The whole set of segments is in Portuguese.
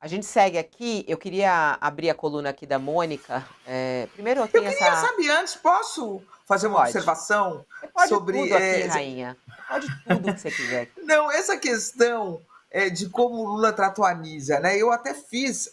A gente segue aqui, eu queria abrir a coluna aqui da Mônica. Primeiro eu Eu tenho queria, essa. sabe, antes, posso fazer uma Pode. observação Você pode sobre. tudo aqui, rainha. Você pode tudo que você quiser. Não, essa questão de como o Lula tratou a Anísia, né? Eu até fiz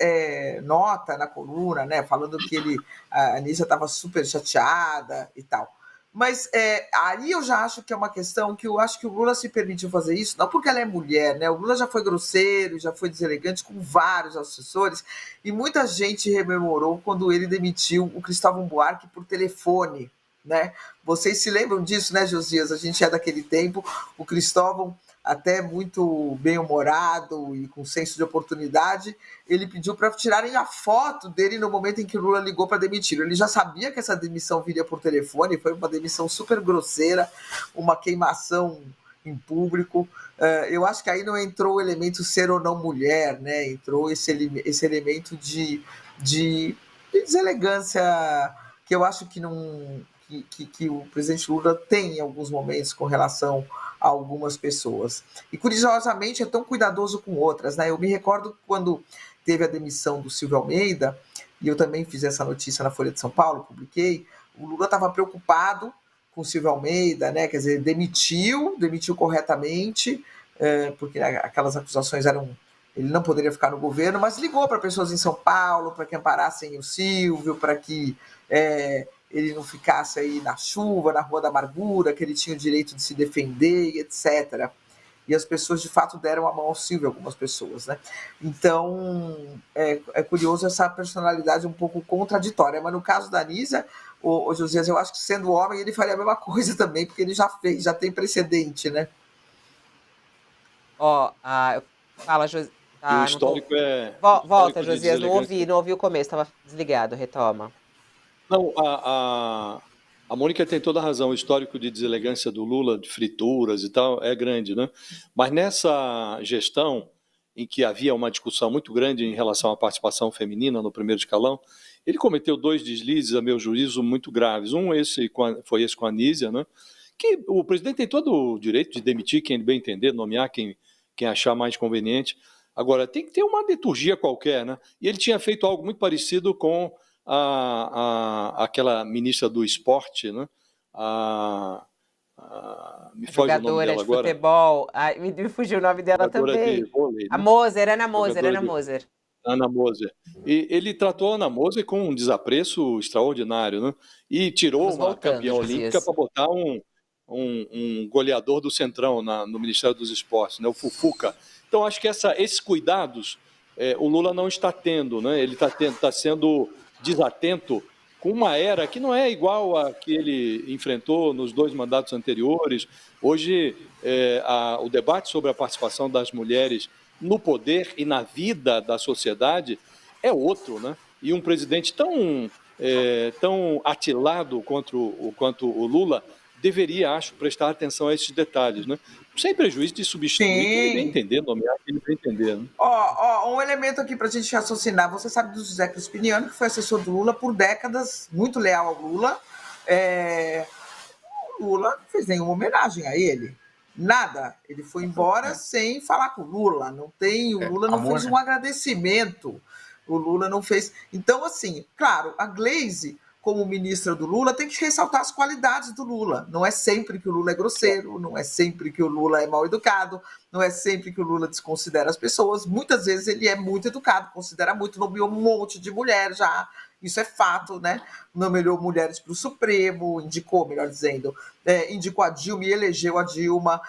nota na coluna, né? Falando que a Anísia estava super chateada e tal. Mas aí eu já acho que é uma questão que eu acho que o Lula se permitiu fazer isso, não porque ela é mulher, né? O Lula já foi grosseiro, já foi deselegante com vários assessores, e muita gente rememorou quando ele demitiu o Cristóvão Buarque por telefone, né? Vocês se lembram disso, né, Josias? A gente é daquele tempo, o Cristóvão até muito bem-humorado e com senso de oportunidade, ele pediu para tirarem a foto dele no momento em que o Lula ligou para demitir. Ele já sabia que essa demissão viria por telefone, foi uma demissão super grosseira, uma queimação em público. Eu acho que aí não entrou o elemento ser ou não mulher, né? Entrou esse elemento de deselegância que eu acho que não que o presidente Lula tem em alguns momentos com relação a algumas pessoas. E, curiosamente, é tão cuidadoso com outras, né? Eu me recordo quando teve a demissão do Silvio Almeida, e eu também fiz essa notícia na Folha de São Paulo, publiquei, o Lula estava preocupado com o Silvio Almeida, né? Quer dizer, demitiu corretamente, porque aquelas acusações eram ele não poderia ficar no governo, mas ligou para pessoas em São Paulo para que amparassem o Silvio, para que ele não ficasse aí na chuva, na Rua da Amargura, que ele tinha o direito de se defender, etc. E as pessoas, de fato, deram a mão ao Silvio, algumas pessoas, né? Então, é curioso essa personalidade um pouco contraditória. Mas no caso da Anísia, o Josias, eu acho que sendo homem, ele faria a mesma coisa também, porque ele já fez, já tem precedente, né? Ó, fala, E o não tô. histórico é Volta, histórico de Josias, deselegância. não ouvi o começo, estava desligado, retoma. Não, a Mônica tem toda a razão. O histórico de deselegância do Lula, de frituras e tal, é grande, né? Mas nessa gestão, em que havia uma discussão muito grande em relação à participação feminina no primeiro escalão, ele cometeu dois deslizes, a meu juízo, muito graves. Foi esse com a Anísia, né? Que o presidente tem todo o direito de demitir quem ele bem entender, nomear quem achar mais conveniente. Agora, tem que ter uma liturgia qualquer, né? E ele tinha feito algo muito parecido com aquela ministra do esporte, né? Me foge o nome Jogadora dela de agora. futebol. Ai, me fugiu o nome dela Jogadora de também. vôlei, A né? Moser, Ana Moser, Jogadora Ana de Moser. Ana Moser. E ele tratou a Ana Moser com um desapreço extraordinário, né? E tirou Estamos uma voltando, campeã olímpica Josias. para botar um goleador do Centrão no Ministério dos Esportes, né? O Fufuca. Então, acho que esses cuidados o Lula não está tendo, né? Ele está sendo desatento com uma era que não é igual a que ele enfrentou nos dois mandatos anteriores. Hoje, o debate sobre a participação das mulheres no poder e na vida da sociedade é outro, né? E um presidente tão atilado quanto o Lula deveria, acho, prestar atenção a esses detalhes, né? Sem prejuízo de substituir quem ele bem Sim. entender, nomear quem ele bem entender, né? Um elemento aqui para a gente raciocinar. Você sabe do José Crispiniano, que foi assessor do Lula por décadas, muito leal ao Lula. O Lula não fez nenhuma homenagem a ele. Nada. Ele foi embora sem falar com o Lula. O Lula não fez um agradecimento. O Lula não fez. Então, assim, claro, a Glaze, como ministra do Lula, tem que ressaltar as qualidades do Lula. Não é sempre que o Lula é grosseiro, não é sempre que o Lula é mal educado, não é sempre que o Lula desconsidera as pessoas. Muitas vezes ele é muito educado, considera muito, nomeou um monte de mulher já. Isso é fato, né? Nomeou mulheres para o Supremo, indicou, melhor dizendo, indicou a Dilma e elegeu a Dilma,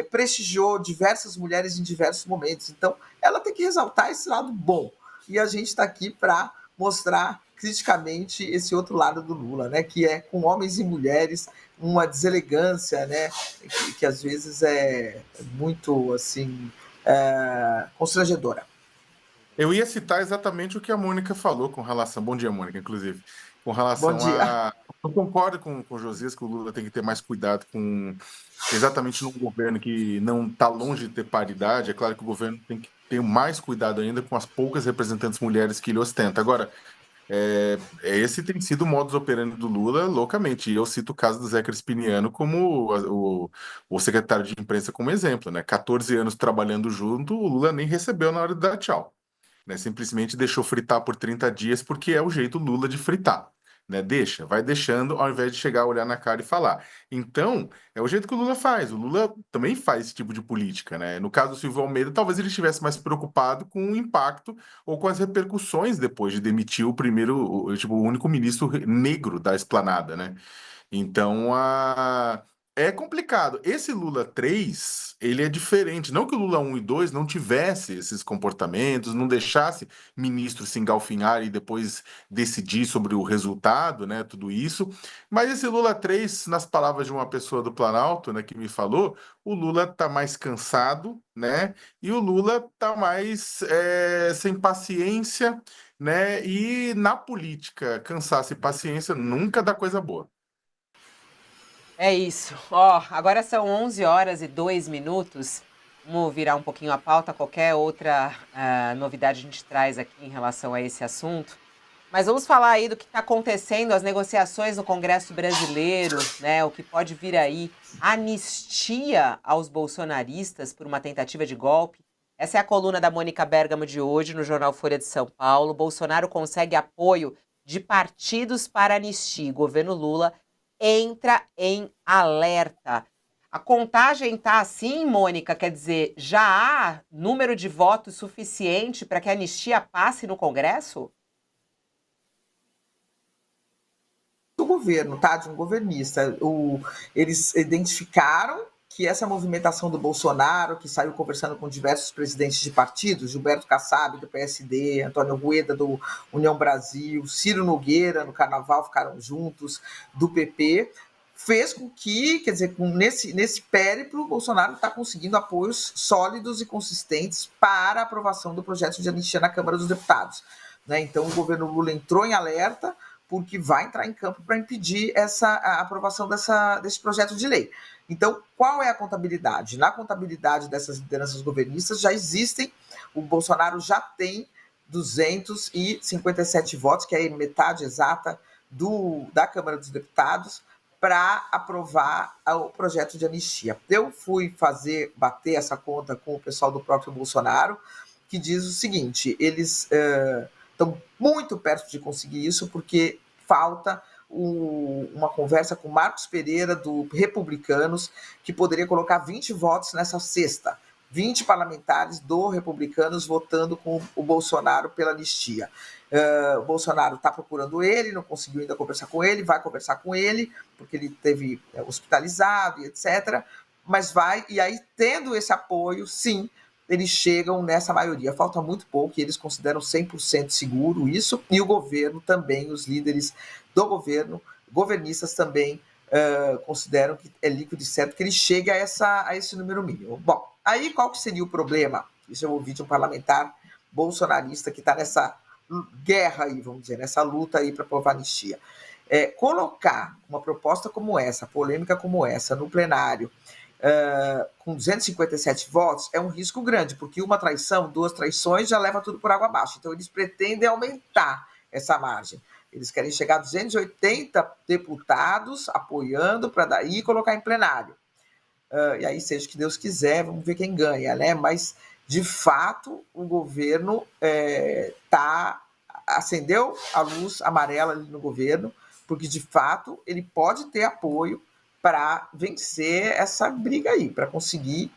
prestigiou diversas mulheres em diversos momentos. Então, ela tem que ressaltar esse lado bom. E a gente está aqui para mostrar criticamente esse outro lado do Lula, né? Que é com homens e mulheres uma deselegância, né? Que às vezes é muito assim constrangedora. Eu ia citar exatamente o que a Mônica falou com relação. Bom dia, Mônica, inclusive. Com relação Bom dia. a. Eu concordo com o Josias que o Lula tem que ter mais cuidado com. Exatamente num governo que não está longe de ter paridade. É claro que o governo tem que ter mais cuidado ainda com as poucas representantes mulheres que ele ostenta. Agora, esse tem sido o modus operandi do Lula loucamente. E eu cito o caso do Zé Crispiniano como o secretário de imprensa como exemplo, né? 14 anos trabalhando junto, o Lula nem recebeu na hora de dar tchau. né? Simplesmente deixou fritar por 30 dias porque é o jeito Lula de fritar. Né? Vai deixando, ao invés de chegar a olhar na cara e falar. Então, é o jeito que o Lula faz. O Lula também faz esse tipo de política, né? No caso do Silvio Almeida, talvez ele estivesse mais preocupado com o impacto ou com as repercussões depois de demitir o primeiro, tipo, o único ministro negro da esplanada, né? Então, é complicado. Esse Lula 3 ele é diferente. Não que o Lula 1 e 2 não tivesse esses comportamentos, não deixasse ministro se engalfinhar e depois decidir sobre o resultado, né, tudo isso. Mas esse Lula 3 nas palavras de uma pessoa do Planalto, né, que me falou, o Lula tá mais cansado, né, e o Lula tá mais sem paciência, né, e na política, cansaço e paciência nunca dá coisa boa. É isso. Ó, agora são 11h02. Vamos virar um pouquinho a pauta. Qualquer outra novidade a gente traz aqui em relação a esse assunto. Mas vamos falar aí do que está acontecendo, as negociações no Congresso brasileiro, né? O que pode vir aí, anistia aos bolsonaristas por uma tentativa de golpe. Essa é a coluna da Mônica Bergamo de hoje no jornal Folha de São Paulo. Bolsonaro consegue apoio de partidos para anistia. Governo Lula entra em alerta. A contagem está assim, Mônica? Quer dizer, já há número de votos suficiente para que a anistia passe no Congresso? Do governo, tá? De um governista. Eles identificaram que essa movimentação do Bolsonaro, que saiu conversando com diversos presidentes de partidos, Gilberto Kassab, do PSD, Antônio Rueda, do União Brasil, Ciro Nogueira, no Carnaval, ficaram juntos, do PP, fez com que, quer dizer, nesse périplo, o Bolsonaro está conseguindo apoios sólidos e consistentes para a aprovação do projeto de anistia na Câmara dos Deputados. Né? Então, o governo Lula entrou em alerta, porque vai entrar em campo para impedir a aprovação desse projeto de lei. Então, qual é a contabilidade? Na contabilidade dessas lideranças governistas já existem, o Bolsonaro já tem 257 votos, que é a metade exata da Câmara dos Deputados, para aprovar o projeto de anistia. Eu fui bater essa conta com o pessoal do próprio Bolsonaro, que diz o seguinte, eles estão muito perto de conseguir isso, porque falta uma conversa com Marcos Pereira, do Republicanos, que poderia colocar 20 votos nessa cesta. 20 parlamentares do Republicanos votando com o Bolsonaro pela anistia. O Bolsonaro está procurando ele, não conseguiu ainda conversar com ele, vai conversar com ele, porque ele esteve hospitalizado e etc. Mas e aí, tendo esse apoio, sim, eles chegam nessa maioria. Falta muito pouco e eles consideram 100% seguro isso, e o governo também, os líderes do governo, governistas também consideram que é líquido e certo que ele chegue a esse número mínimo. Bom, aí qual que seria o problema? Isso eu ouvi de um parlamentar bolsonarista que está nessa guerra aí, vamos dizer, nessa luta aí para aprovar a anistia. Colocar uma proposta como essa, polêmica como essa, no plenário, com 257 votos, é um risco grande, porque uma traição, 2 traições já leva tudo por água abaixo. Então, eles pretendem aumentar essa margem. Eles querem chegar a 280 deputados apoiando para daí colocar em plenário. E aí, seja o que Deus quiser, vamos ver quem ganha, né? Mas, de fato, o governo acendeu a luz amarela ali no governo, porque, de fato, ele pode ter apoio para vencer essa briga aí, para conseguir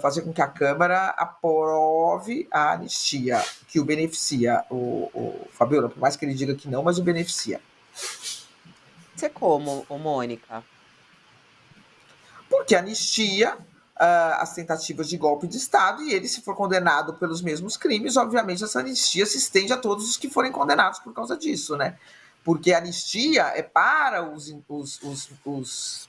fazer com que a Câmara aprove a anistia, que o beneficia, o Fabiola, por mais que ele diga que não, mas o beneficia. Você como, Mônica? Porque anistia as tentativas de golpe de Estado, e ele, se for condenado pelos mesmos crimes, obviamente essa anistia se estende a todos os que forem condenados por causa disso, né? Porque a anistia é para os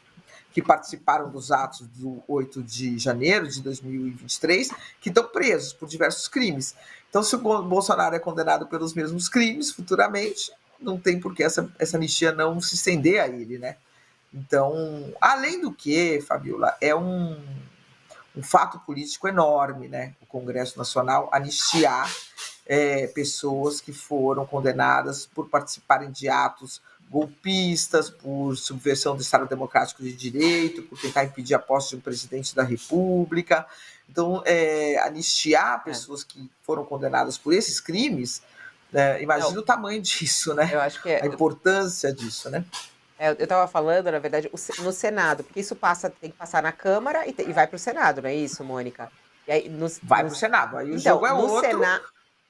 que participaram dos atos do 8 de janeiro de 2023, que estão presos por diversos crimes. Então, se o Bolsonaro é condenado pelos mesmos crimes futuramente, não tem por que essa anistia não se estender a ele, né? Então, além do que, Fabiola, é um fato político enorme, né? O Congresso Nacional anistiar pessoas que foram condenadas por participarem de atos golpistas, por subversão do Estado Democrático de Direito, por tentar impedir a posse de um presidente da República. Então, anistiar pessoas que foram condenadas por esses crimes, imagina o tamanho disso, né? Eu acho que A importância disso, né? eu estava falando, na verdade, no Senado, porque isso tem que passar na Câmara e vai para o Senado, não é isso, Mônica? E aí, vai para o Senado, aí o então, jogo é outro.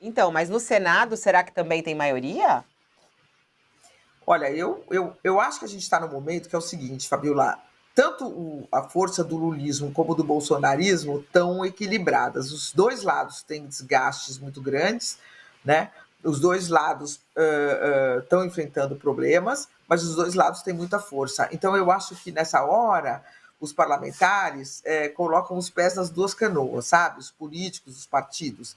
Então, mas no Senado, será que também tem maioria? Olha, eu acho que a gente está no momento que é o seguinte, Fabiola, tanto a força do lulismo como do bolsonarismo estão equilibradas. Os dois lados têm desgastes muito grandes, né? Os dois lados estão enfrentando problemas, mas os dois lados têm muita força. Então, eu acho que nessa hora os parlamentares colocam os pés nas duas canoas, sabe? Os políticos, os partidos.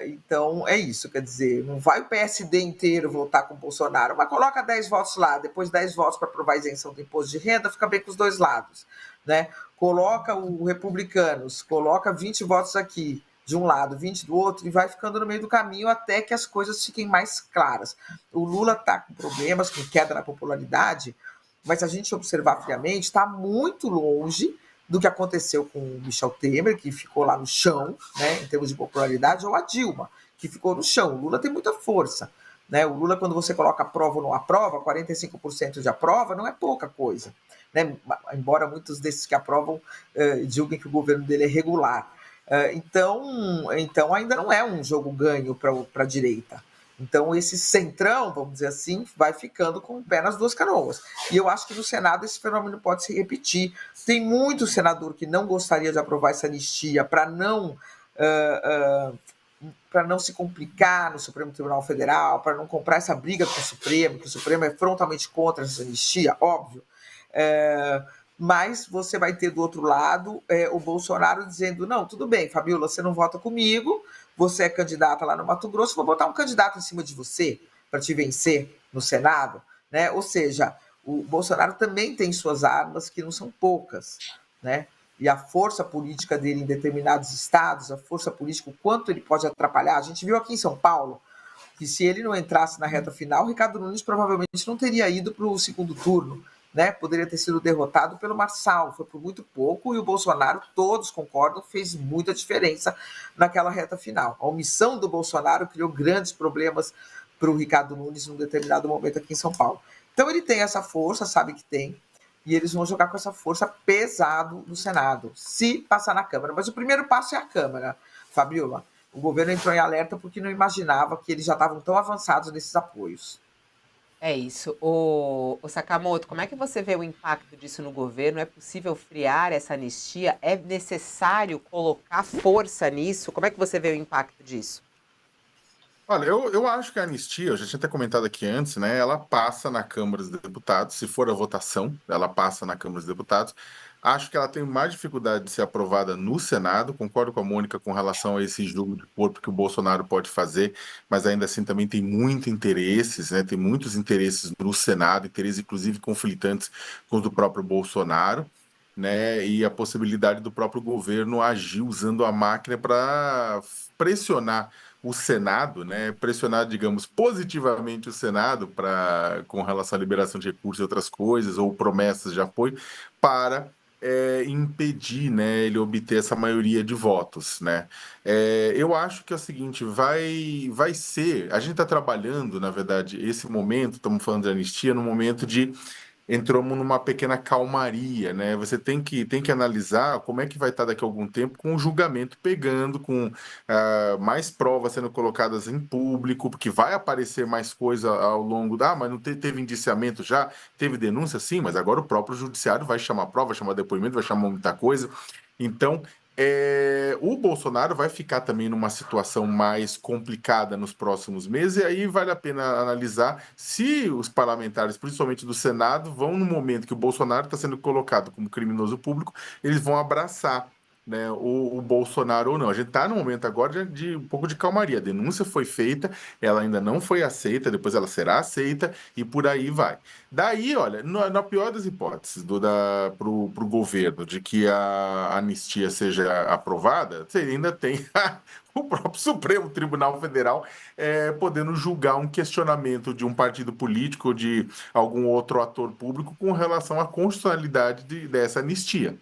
Então, é isso, quer dizer, não vai o PSD inteiro votar com o Bolsonaro, mas coloca 10 votos lá, depois 10 votos para aprovar a isenção do imposto de renda, fica bem com os dois lados, né? Coloca o Republicanos, coloca 20 votos aqui de um lado, 20 do outro, e vai ficando no meio do caminho até que as coisas fiquem mais claras. O Lula está com problemas, com queda na popularidade, mas se a gente observar friamente, está muito longe do que aconteceu com o Michel Temer, que ficou lá no chão, né, em termos de popularidade, ou a Dilma, que ficou no chão. O Lula tem muita força. Né? O Lula, quando você coloca aprova ou não aprova, 45% de aprova não é pouca coisa. Né? Embora muitos desses que aprovam digam que o governo dele é regular. Então, ainda não é um jogo ganho para a direita. Então, esse centrão, vamos dizer assim, vai ficando com o pé nas duas canoas. E eu acho que no Senado esse fenômeno pode se repetir. Tem muito senador que não gostaria de aprovar essa anistia para não se complicar no Supremo Tribunal Federal, para não comprar essa briga com o Supremo, que o Supremo é frontalmente contra essa anistia, óbvio. Mas você vai ter do outro lado o Bolsonaro dizendo, não, tudo bem, Fabiola, você não vota comigo, você é candidata lá no Mato Grosso, vou botar um candidato em cima de você para te vencer no Senado. Né? Ou seja, o Bolsonaro também tem suas armas que não são poucas, né? E a força política dele em determinados estados, a força política, o quanto ele pode atrapalhar. A gente viu aqui em São Paulo que se ele não entrasse na reta final, o Ricardo Nunes provavelmente não teria ido para o segundo turno. Né? Poderia ter sido derrotado pelo Marçal, foi por muito pouco, e o Bolsonaro, todos concordam, fez muita diferença naquela reta final. A omissão do Bolsonaro criou grandes problemas para o Ricardo Nunes num determinado momento aqui em São Paulo. Então ele tem essa força, sabe que tem, e eles vão jogar com essa força pesado no Senado, se passar na Câmara. Mas o primeiro passo é a Câmara, Fabiola. O governo entrou em alerta porque não imaginava que eles já estavam tão avançados nesses apoios. É isso. O Sakamoto, como é que você vê o impacto disso no governo? É possível friar essa anistia? É necessário colocar força nisso? Como é que você vê o impacto disso? Olha, eu acho que a anistia, eu já tinha até comentado aqui antes, né? Ela passa na Câmara dos Deputados, se for a votação, ela passa na Câmara dos Deputados. Acho que ela tem mais dificuldade de ser aprovada no Senado. Concordo com a Mônica com relação a esse jogo de corpo que o Bolsonaro pode fazer, mas ainda assim também tem muitos interesses, né? Tem muitos interesses no Senado, interesses inclusive conflitantes com os do próprio Bolsonaro. Né, e a possibilidade do próprio governo agir usando a máquina para pressionar o Senado, né, pressionar, digamos, positivamente o Senado com relação à liberação de recursos e outras coisas, ou promessas de apoio, para impedir, né, ele obter essa maioria de votos, né. Eu acho que é o seguinte, vai ser, a gente está trabalhando, na verdade, esse momento, estamos falando de anistia, no momento de entramos numa pequena calmaria, né? Você tem que analisar como é que vai estar daqui a algum tempo com o julgamento pegando, com mais provas sendo colocadas em público, porque vai aparecer mais coisa ao longo da... mas não teve indiciamento já? Teve denúncia? Sim, mas agora o próprio judiciário vai chamar prova, vai chamar depoimento, vai chamar muita coisa. Então, o Bolsonaro vai ficar também numa situação mais complicada nos próximos meses, e aí vale a pena analisar se os parlamentares, principalmente do Senado, vão no momento que o Bolsonaro está sendo colocado como criminoso público, eles vão abraçar né, o Bolsonaro ou não. A gente está no momento agora de um pouco de calmaria. A denúncia foi feita, ela ainda não foi aceita, depois ela será aceita e por aí vai. Daí, olha, na pior das hipóteses para o governo de que a anistia seja aprovada, você ainda tem o próprio Supremo Tribunal Federal podendo julgar um questionamento de um partido político ou de algum outro ator público com relação à constitucionalidade dessa anistia,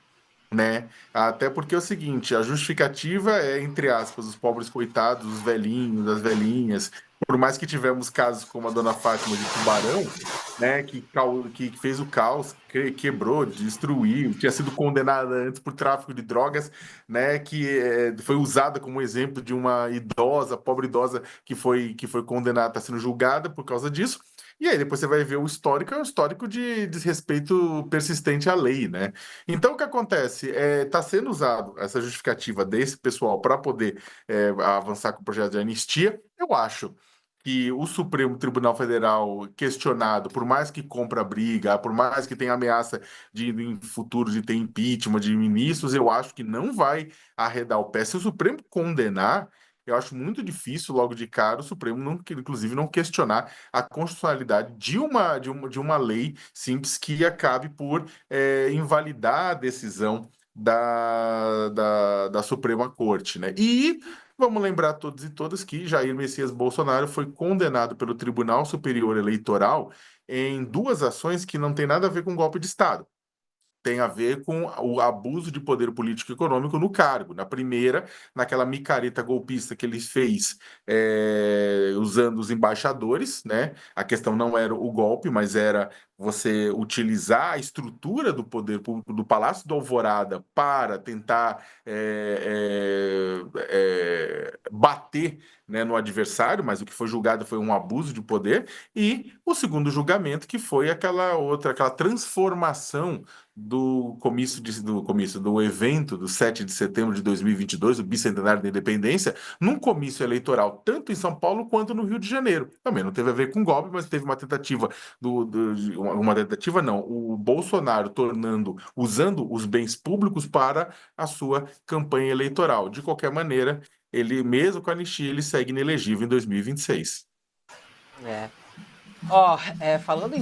né? Até porque é o seguinte, a justificativa é, entre aspas, os pobres coitados, os velhinhos, as velhinhas. Por mais que tivemos casos como a dona Fátima de Tubarão, né, que fez o caos, quebrou, destruiu, tinha sido condenada antes por tráfico de drogas, né, que foi usada como exemplo de uma idosa, pobre idosa que foi condenada, está sendo julgada por causa disso. E aí depois você vai ver o histórico, é um histórico de desrespeito persistente à lei, né? Então, o que acontece? Está sendo usado essa justificativa desse pessoal para poder avançar com o projeto de anistia. Eu acho que o Supremo Tribunal Federal, questionado, por mais que compra briga, por mais que tenha ameaça em futuro de ter impeachment de ministros, eu acho que não vai arredar o pé. Se o Supremo condenar, eu acho muito difícil, logo de cara, o Supremo, não, inclusive, não questionar a constitucionalidade de uma lei simples que acabe por invalidar a decisão da Suprema Corte, né? E vamos lembrar todos e todas que Jair Messias Bolsonaro foi condenado pelo Tribunal Superior Eleitoral em duas ações que não têm nada a ver com golpe de Estado, tem a ver com o abuso de poder político e econômico no cargo. Na primeira, naquela micareta golpista que ele fez usando os embaixadores, né? A questão não era o golpe, mas era você utilizar a estrutura do poder público do Palácio do Alvorada para tentar bater, né, no adversário, mas o que foi julgado foi um abuso de poder. E o segundo julgamento, que foi aquela transformação do evento do 7 de setembro de 2022, o bicentenário da independência, num comício eleitoral, tanto em São Paulo quanto no Rio de Janeiro. Também não teve a ver com golpe, mas teve uma tentativa uma tentativa não, o Bolsonaro usando os bens públicos para a sua campanha eleitoral. De qualquer maneira, ele, mesmo com a anistia, ele segue inelegível em 2026. É. Ó, falando em